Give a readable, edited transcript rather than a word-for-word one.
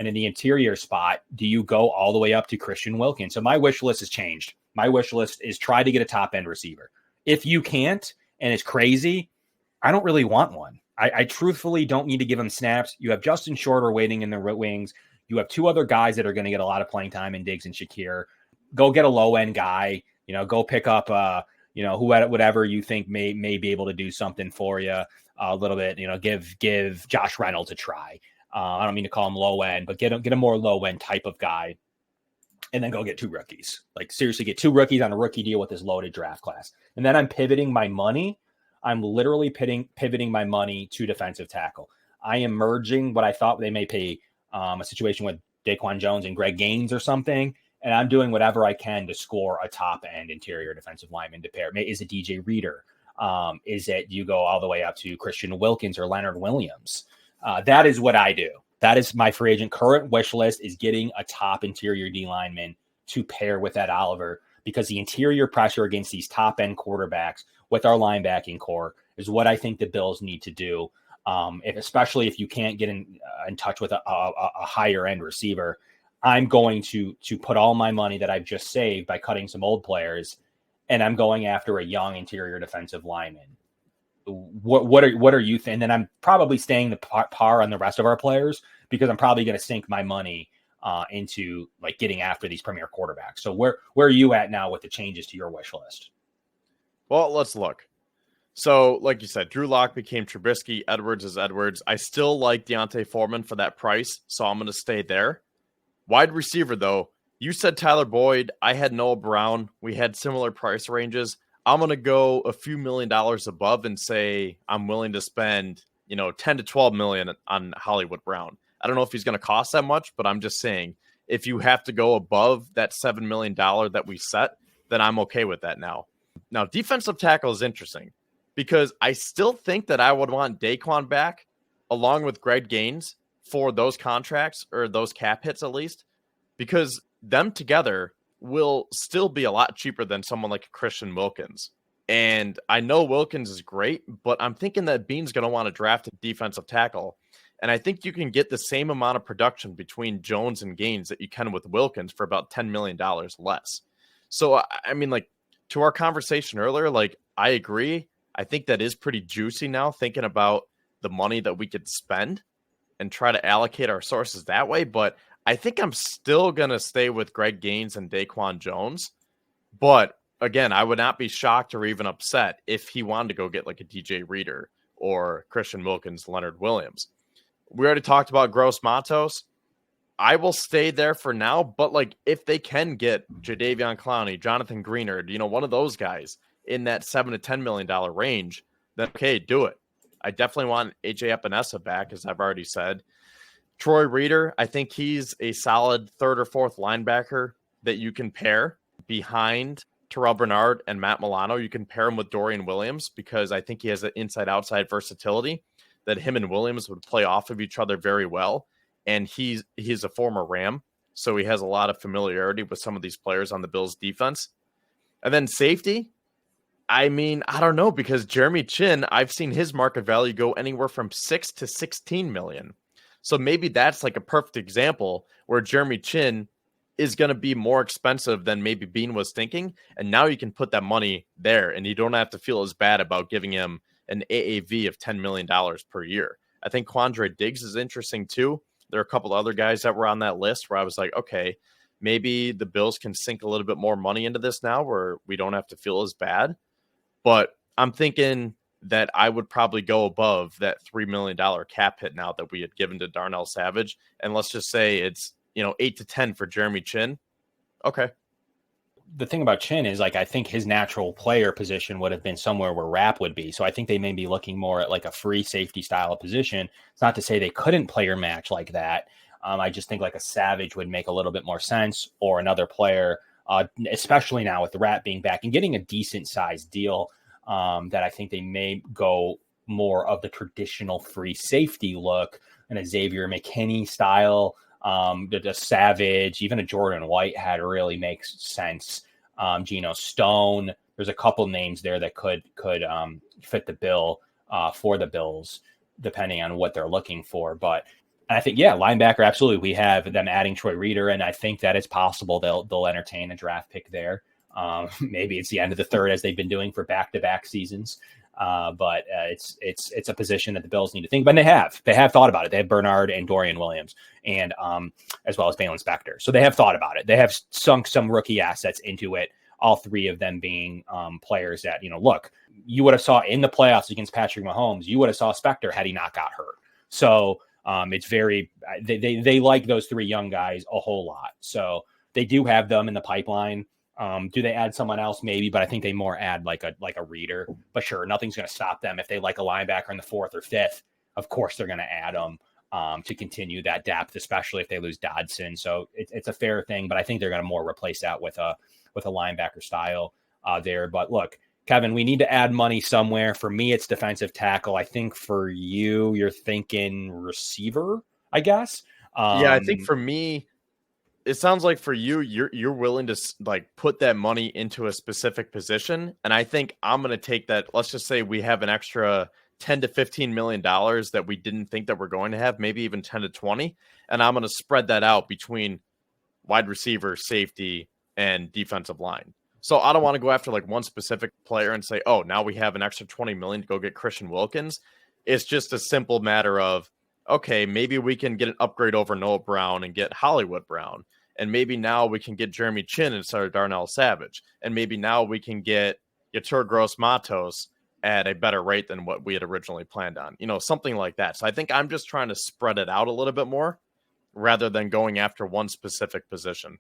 And in the interior spot, do you go all the way up to Christian Wilkins? So my wish list has changed. My wish list is try to get a top end receiver. If you can't, and it's crazy, I don't really want one. I truthfully don't need to give him snaps. You have Justin Shorter waiting in the wings. You have two other guys that are going to get a lot of playing time in Diggs and Shakir. Go get a low end guy. Go pick up whatever you think may be able to do something for you a little bit. Give Josh Reynolds a try. I don't mean to call him low end, but get a more low end type of guy, and then go get two rookies. Like seriously, get two rookies on a rookie deal with this loaded draft class, and then I'm pivoting my money. I'm literally pivoting my money to defensive tackle. I am merging what I thought they may pay a situation with Daquan Jones and Greg Gaines or something, and I'm doing whatever I can to score a top-end interior defensive lineman to pair. Is it DJ Reader? Is it you go all the way up to Christian Wilkins or Leonard Williams? That is what I do. That is my free agent current wish list, is getting a top interior D lineman to pair with that Oliver, because the interior pressure against these top-end quarterbacks with our linebacking core is what I think the Bills need to do. Especially if you can't get in touch with a higher end receiver, I'm going to put all my money that I've just saved by cutting some old players, and I'm going after a young interior defensive lineman. What are you thinking? And then I'm probably staying the par on the rest of our players, because I'm probably going to sink my money into like getting after these premier quarterbacks. So where are you at now with the changes to your wish list? Well, let's look. So, like you said, Drew Lock became Trubisky. Edwards is Edwards. I still like Deontay Foreman for that price, so I'm going to stay there. Wide receiver, though, you said Tyler Boyd. I had Noah Brown. We had similar price ranges. I'm going to go a few $1 million above and say I'm willing to spend, 10 to 12 million on Hollywood Brown. I don't know if he's going to cost that much, but I'm just saying if you have to go above that $7 million that we set, then I'm okay with that now. Now, defensive tackle is interesting because I still think that I would want Daquan back along with Greg Gaines for those contracts, or those cap hits at least, because them together will still be a lot cheaper than someone like Christian Wilkins. And I know Wilkins is great, but I'm thinking that Bean's going to want to draft a defensive tackle. And I think you can get the same amount of production between Jones and Gaines that you can with Wilkins for about $10 million less. So, I mean, like, to our conversation earlier, like, I agree. I think that is pretty juicy now, thinking about the money that we could spend and try to allocate our sources that way. But I think I'm still going to stay with Greg Gaines and Daquan Jones. But again, I would not be shocked or even upset if he wanted to go get like a DJ Reader or Christian Wilkins, Leonard Williams. We already talked about Gross Matos. I will stay there for now, but like if they can get Jadeveon Clowney, Jonathan Greenard, one of those guys in that $7 to $10 million range, then okay, do it. I definitely want AJ Epinesa back, as I've already said. Troy Reader, I think he's a solid third or fourth linebacker that you can pair behind Terrell Bernard and Matt Milano. You can pair him with Dorian Williams because I think he has an inside-outside versatility that him and Williams would play off of each other very well. And he's a former Ram, so he has a lot of familiarity with some of these players on the Bills defense. And then safety, I mean, I don't know, because Jeremy Chin, I've seen his market value go anywhere from 6 to 16 million. So maybe that's like a perfect example where Jeremy Chin is going to be more expensive than maybe Bean was thinking. And now you can put that money there and you don't have to feel as bad about giving him an AAV of $10 million per year. I think Quandre Diggs is interesting too. There are a couple other guys that were on that list where I was like, okay, maybe the Bills can sink a little bit more money into this now where we don't have to feel as bad. But I'm thinking that I would probably go above that $3 million cap hit now that we had given to Darnell Savage. And let's just say it's, 8 to 10 for Jeremy Chin. Okay. The thing about Chin is, like, I think his natural player position would have been somewhere where Rapp would be. So I think they may be looking more at like a free safety style of position. It's not to say they couldn't player match like that. I just think like a Savage would make a little bit more sense, or another player, especially now with the Rapp being back and getting a decent sized deal, that I think they may go more of the traditional free safety look, and a Xavier McKinney style. The Savage, even a Jordan Whitehead really makes sense. Geno Stone, there's a couple names there that could fit the bill for the Bills, depending on what they're looking for. But And I think, yeah, linebacker, absolutely. We have them adding Troy Reader, and I think that it's possible they'll entertain a draft pick there. Maybe it's the end of the third, as they've been doing for back-to-back seasons. But it's a position that the Bills need to think. But they have thought about it. They have Bernard and Dorian Williams, and as well as Balen Spector. So they have thought about it. They have sunk some rookie assets into it. All three of them being players that, look, you would have saw in the playoffs against Patrick Mahomes. You would have saw Spector had he not got hurt. So it's very they like those three young guys a whole lot. So they do have them in the pipeline. Do they add someone else? Maybe, but I think they more add like a Reader. But sure, nothing's going to stop them if they like a linebacker in the fourth or fifth. Of course, they're going to add them to continue that depth, especially if they lose Dodson. So it's a fair thing, but I think they're going to more replace that with a linebacker style there. But look, Kevin, we need to add money somewhere. For me, it's defensive tackle. I think for you, you're thinking receiver, I guess. Yeah, I think for me, it sounds like for you, you're willing to like put that money into a specific position, and I think I'm going to take that. Let's just say we have an extra $10 to $15 million that we didn't think that we're going to have, maybe even 10 to 20, and I'm going to spread that out between wide receiver, safety, and defensive line. So I don't want to go after like one specific player and say, oh, now we have an extra 20 million to go get Christian Wilkins. It's just a simple matter of, okay, maybe we can get an upgrade over Noah Brown and get Hollywood Brown. And maybe now we can get Jeremy Chin instead of Darnell Savage. And maybe now we can get Yatur Gross Matos at a better rate than what we had originally planned on. Something like that. So I think I'm just trying to spread it out a little bit more rather than going after one specific position.